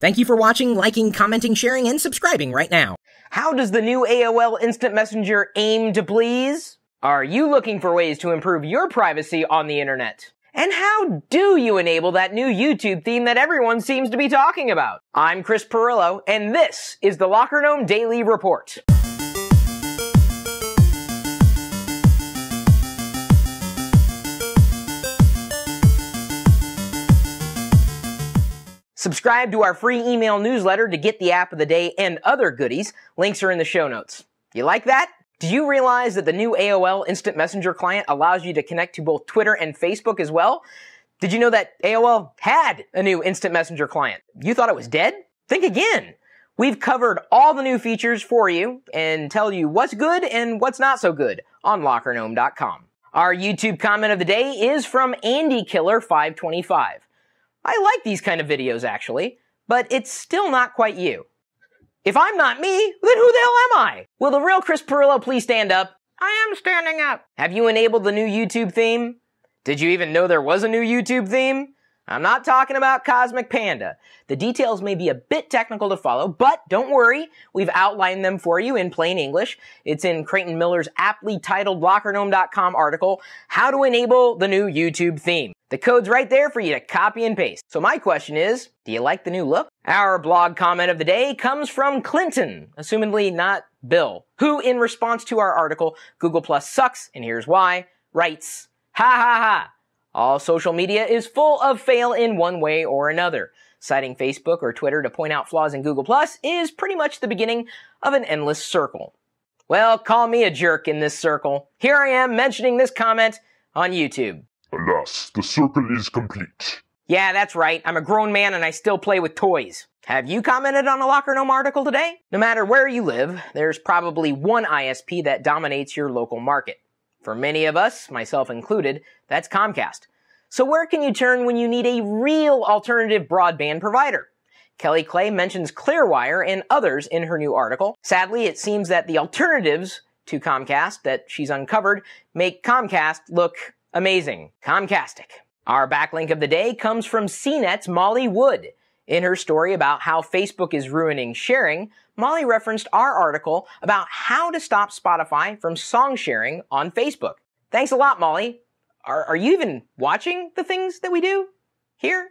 Thank you for watching, liking, commenting, sharing, and subscribing right now. How does the new AOL Instant Messenger aim to please? Are you looking for ways to improve your privacy on the internet? And how do you enable that new YouTube theme that everyone seems to be talking about? I'm Chris Pirillo, and this is the Locker Gnome Daily Report. Subscribe to our free email newsletter to get the app of the day and other goodies. Links are in the show notes. You like that? Do you realize that the new AOL Instant Messenger client allows you to connect to both Twitter and Facebook as well? Did you know that AOL had a new Instant Messenger client? You thought it was dead? Think again. We've covered all the new features for you and tell you what's good and what's not so good on LockerGnome.com. Our YouTube comment of the day is from AndyKiller525. I like these kind of videos, actually, but it's still not quite you. If I'm not me, then who the hell am I? Will the real Chris Pirillo please stand up? I am standing up. Have you enabled the new YouTube theme? Did you even know there was a new YouTube theme? I'm not talking about Cosmic Panda. The details may be a bit technical to follow, but don't worry, we've outlined them for you in plain English. It's in Creighton Miller's aptly titled LockerGnome.com article, How to Enable the New YouTube Theme. The code's right there for you to copy and paste. So my question is, do you like the new look? Our blog comment of the day comes from Clinton, assumedly not Bill, who, in response to our article, Google Plus sucks, and here's why, writes, ha ha ha. All social media is full of fail in one way or another. Citing Facebook or Twitter to point out flaws in Google Plus is pretty much the beginning of an endless circle. Well, call me a jerk in this circle. Here I am mentioning this comment on YouTube. Alas, the circle is complete. Yeah, that's right. I'm a grown man and I still play with toys. Have you commented on a Locker Gnome article today? No matter where you live, there's probably one ISP that dominates your local market. For many of us, myself included, that's Comcast. So where can you turn when you need a real alternative broadband provider? Kelly Clay mentions Clearwire and others in her new article. Sadly, it seems that the alternatives to Comcast that she's uncovered make Comcast look amazing. Comcastic. Our backlink of the day comes from CNET's Molly Wood. In her story about how Facebook is ruining sharing, Molly referenced our article about how to stop Spotify from song sharing on Facebook. Thanks a lot, Molly. Are you even watching the things that we do here?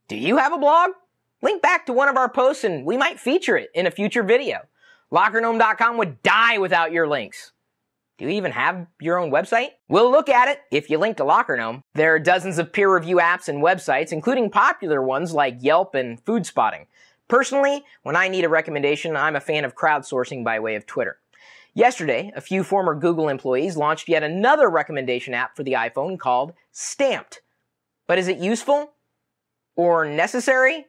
Do you have a blog? Link back to one of our posts and we might feature it in a future video. LockerGnome.com would die without your links. Do you even have your own website? We'll look at it if you link to Locker Gnome. There are dozens of peer review apps and websites, including popular ones like Yelp and Food Spotting. Personally, when I need a recommendation, I'm a fan of crowdsourcing by way of Twitter. Yesterday, a few former Google employees launched yet another recommendation app for the iPhone called Stamped. But is it useful? Or necessary?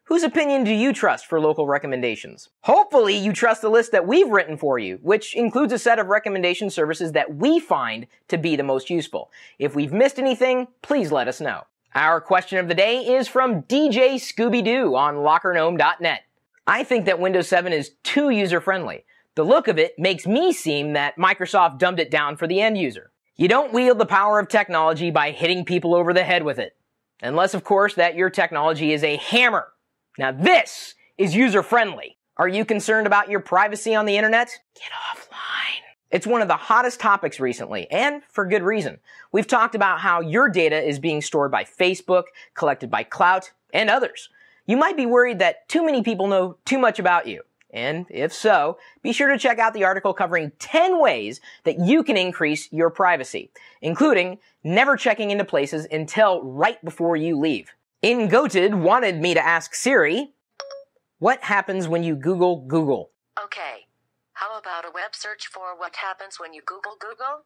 Whose opinion do you trust for local recommendations? Hopefully you trust the list that we've written for you, which includes a set of recommendation services that we find to be the most useful. If we've missed anything, please let us know. Our question of the day is from DJ Scooby-Doo on LockerGnome.net. I think that Windows 7 is too user-friendly. The look of it makes me seem that Microsoft dumbed it down for the end user. You don't wield the power of technology by hitting people over the head with it. Unless, of course, that your technology is a hammer. Now this is user-friendly. Are you concerned about your privacy on the internet? Get offline. It's one of the hottest topics recently, and for good reason. We've talked about how your data is being stored by Facebook, collected by Clout, and others. You might be worried that too many people know too much about you. And if so, be sure to check out the article covering 10 ways that you can increase your privacy, including never checking into places until right before you leave. Ingoated wanted me to ask Siri, what happens when you Google Google? Okay. How about a web search for what happens when you Google Google?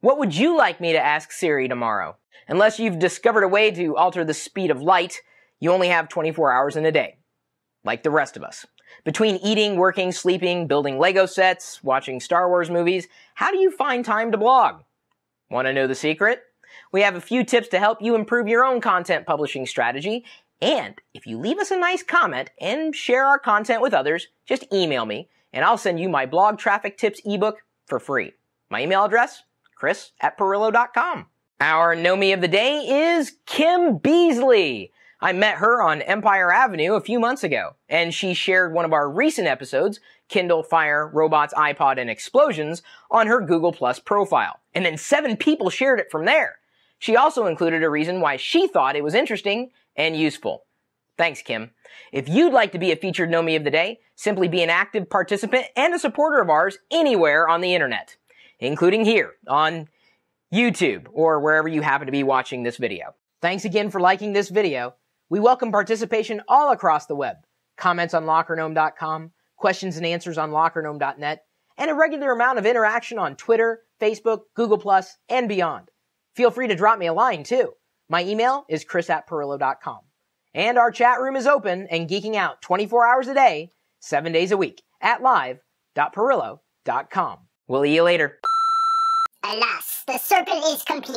What would you like me to ask Siri tomorrow? Unless you've discovered a way to alter the speed of light, you only have 24 hours in a day. Like the rest of us. Between eating, working, sleeping, building Lego sets, watching Star Wars movies, how do you find time to blog? Want to know the secret? We have a few tips to help you improve your own content publishing strategy, and if you leave us a nice comment and share our content with others, just email me, and I'll send you my blog traffic tips ebook for free. My email address? Chris@Pirillo.com. Our Gnomie of the day is Kim Beasley. I met her on Empire Avenue a few months ago, and she shared one of our recent episodes, Kindle, Fire, Robots, iPod, and Explosions, on her Google Plus profile. And then 7 people shared it from there. She also included a reason why she thought it was interesting and useful. Thanks, Kim. If you'd like to be a featured Gnomie of the day, simply be an active participant and a supporter of ours anywhere on the internet, including here on YouTube or wherever you happen to be watching this video. Thanks again for liking this video. We welcome participation all across the web. Comments on LockerGnome.com, questions and answers on LockerGnome.net, and a regular amount of interaction on Twitter, Facebook, Google+, and beyond. Feel free to drop me a line, too. My email is chris@Pirillo.com. And our chat room is open and geeking out 24 hours a day, 7 days a week at live.Pirillo.com. We'll see you later. Alas, the circle is complete.